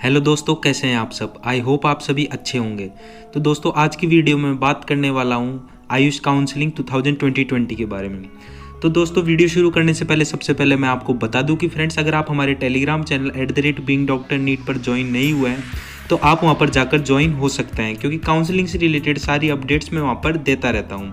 Hello दोस्तों, कैसे हैं आप सब। आई होप आप सभी अच्छे होंगे। तो दोस्तों, आज की वीडियो में बात करने वाला हूँ आयुष काउंसलिंग 2020 के बारे में। तो दोस्तों, वीडियो शुरू करने से पहले सबसे पहले मैं आपको बता दूं कि फ्रेंड्स, अगर आप हमारे टेलीग्राम चैनल @beingdoctorneet पर ज्वाइन नहीं हुए हैं तो आप वहां पर जाकर ज्वाइन हो सकते हैं, क्योंकि काउंसलिंग से रिलेटेड सारी अपडेट्स मैं वहां पर देता रहता हूं।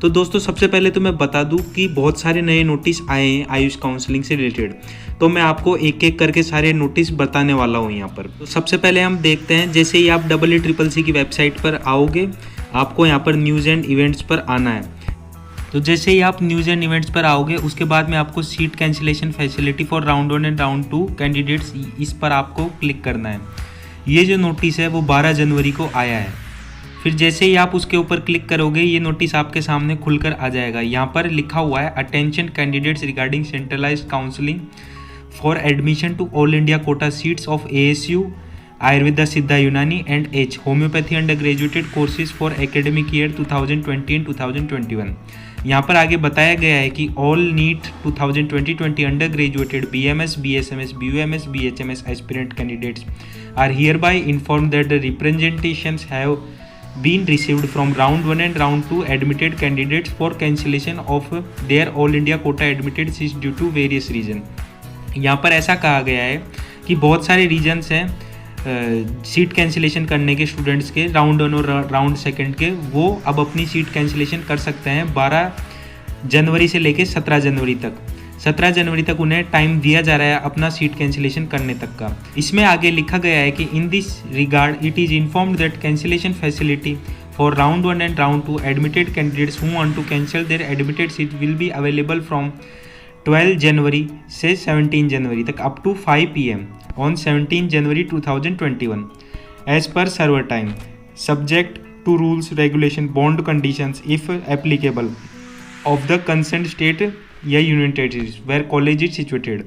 तो दोस्तों, सबसे पहले तो मैं बता दूं कि बहुत सारे नए नोटिस आए हैं आयुष काउंसलिंग से रिलेटेड, तो मैं आपको एक एक करके सारे नोटिस बताने वाला हूं यहाँ पर। तो सबसे पहले हम देखते हैं, जैसे ही आप AACCC की वेबसाइट पर आओगे, आपको यहाँ पर न्यूज़ एंड इवेंट्स पर आना है। तो जैसे ही आप न्यूज़ एंड इवेंट्स पर आओगे, उसके बाद में आपको seat cancellation facility for round 1 and round 2 candidates, इस पर आपको क्लिक करना है। ये जो नोटिस है वो 12 जनवरी को आया है। फिर जैसे ही आप उसके ऊपर क्लिक करोगे, ये नोटिस आपके सामने खुलकर आ जाएगा। यहाँ पर लिखा हुआ है, attention candidates regarding centralised counselling for admission to all India quota seats of ASU Ayurveda Siddha Unani and H homoeopathy under graduated courses for academic year 2020 and 2021। यहाँ पर आगे बताया गया है कि all NEET 2020 under graduated BMS, BSMS, BUMS, BHMS aspirant candidates are hereby inform that the representations have been received from round 1 and round 2 admitted candidates for cancellation of their all India quota admitted seats due to various reason। यहाँ पर ऐसा कहा गया है कि बहुत सारे regions हैं सीट कैंसिलेशन करने के स्टूडेंट्स के, राउंड 1 और राउंड 2 के, वो अब अपनी सीट कैंसिलेशन कर सकते हैं 12 जनवरी से लेकर 17 जनवरी तक। 17 जनवरी तक उन्हें टाइम दिया जा रहा है अपना सीट कैंसिलेशन करने तक का। इसमें आगे लिखा गया है कि in this regard it is informed that cancellation facility for round 1 and round 2 admitted candidates who want to cancel their admitted seat will be available from 12 जनवरी से 17 जनवरी तक up to 5 PM on 17 January 2021 as per server time, subject to rules regulation bond conditions if applicable of the concern state या union territories where college is situated.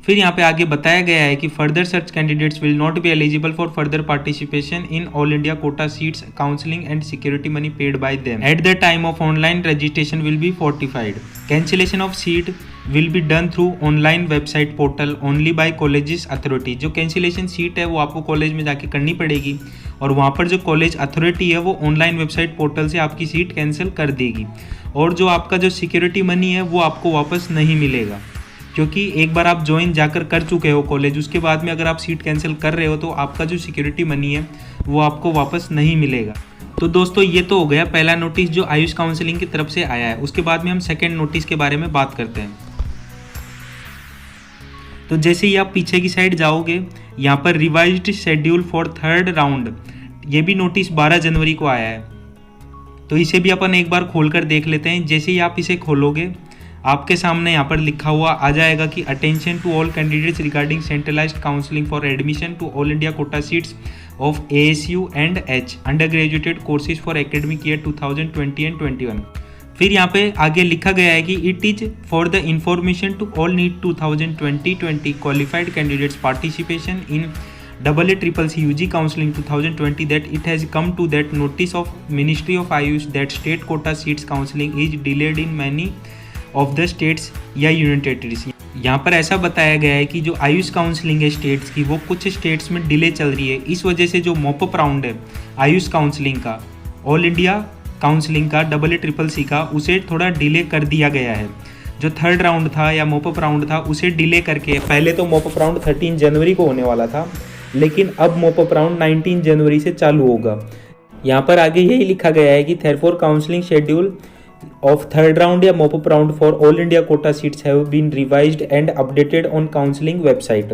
फिर यहाँ पे आगे बताया गया है कि further search candidates will not be eligible for further participation in all India quota seats counselling and security money paid by them at the time of online registration will be fortified. Cancellation of seat will be done through online website portal only by colleges authority. जो cancellation seat है वो आपको college में जाके करनी पड़ेगी, और वहाँ पर जो कॉलेज अथॉरिटी है वो ऑनलाइन वेबसाइट पोर्टल से आपकी सीट कैंसिल कर देगी। और जो आपका जो सिक्योरिटी मनी है वो आपको वापस नहीं मिलेगा, क्योंकि एक बार आप ज्वाइन जाकर कर चुके हो कॉलेज, उसके बाद में अगर आप सीट कैंसिल कर रहे हो तो आपका जो सिक्योरिटी मनी है वो आपको वापस नहीं मिलेगा। तो दोस्तों, ये तो हो गया पहला नोटिस जो आयुष काउंसलिंग की तरफ से आया है। उसके बाद में हम सेकेंड नोटिस के बारे में बात करते हैं। तो जैसे ही आप पीछे की साइड जाओगे, यहाँ पर revised schedule for 3rd round, ये भी नोटिस 12 जनवरी को आया है। तो इसे भी अपन एक बार खोलकर देख लेते हैं। जैसे ही आप इसे खोलोगे, आपके सामने यहाँ पर लिखा हुआ आ जाएगा कि attention to all candidates regarding centralised counselling for admission to all India quota seats of ASU and H under graduated courses for academic year 2020 and 21। फिर यहाँ पे आगे लिखा गया है कि it is for the information to all NEET 2020 qualified candidates participation in AACCC UG counseling 2020 that it has come to that notice of Ministry of Ayush that state quota seats counseling is delayed in many of the states या union territories. यहाँ पर ऐसा बताया गया है कि जो Ayush counselling है स्टेट्स की, वो कुछ स्टेट्स में डिले चल रही है। इस वजह से जो मॉपअप राउंड है आयुष काउंसलिंग का, ऑल इंडिया काउंसलिंग का, AACCC का, उसे थोड़ा डिले कर दिया गया है। जो 3rd राउंड था या मॉपअप राउंड था उसे डिले करके, पहले तो मॉपअप राउंड 13 जनवरी को होने वाला था, लेकिन अब मॉपअप राउंड 19 जनवरी से चालू होगा। यहाँ पर आगे यही लिखा गया है कि therefore counselling schedule of 3rd round या mop up round for all India quota seats have been revised and updated on counselling website.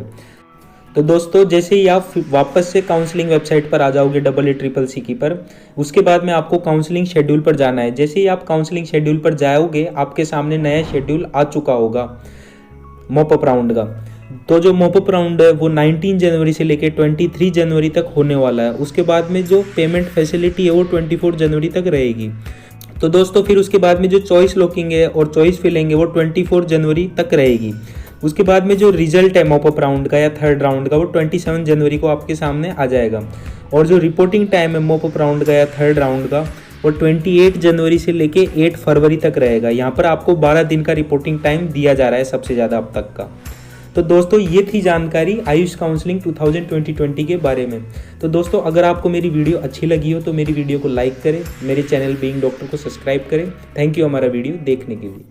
तो दोस्तों, जैसे ही आप वापस से काउंसलिंग वेबसाइट पर आ जाओगे AACCC पर, उसके बाद में आपको काउंसलिंग शेड्यूल पर जाना है। जैसे ही आप काउंसलिंग शेड्यूल पर जाओगे, आपके सामने नया शेड्यूल आ चुका होगा मॉपअप राउंड का। तो जो मॉपअप राउंड है वो 19 जनवरी से लेकर 23 जनवरी तक होने वाला है। उसके बाद में जो पेमेंट फैसिलिटी है वो 24 जनवरी तक रहेगी। तो दोस्तों, फिर उसके बाद में जो चॉइस लॉकिंग है और चॉइस फिलिंग है वो 24 जनवरी तक रहेगी। उसके बाद में जो रिजल्ट है मॉपअप राउंड का या 3rd राउंड का, वो 27 जनवरी को आपके सामने आ जाएगा। और जो रिपोर्टिंग टाइम है मॉपअप राउंड का या 3rd राउंड का, और 28 जनवरी से लेके 8 फरवरी तक रहेगा। यहाँ पर आपको 12 दिन का रिपोर्टिंग टाइम दिया जा रहा है सबसे ज़्यादा अब तक का। तो दोस्तों ये थी जानकारी आयुष काउंसलिंग 2020 के बारे में। तो दोस्तों अगर आपको मेरी वीडियो अच्छी लगी हो तो मेरी वीडियो को लाइक करें, मेरे चैनल बीइंग डॉक्टर को सब्सक्राइब करें। थैंक यू हमारा वीडियो देखने के लिए।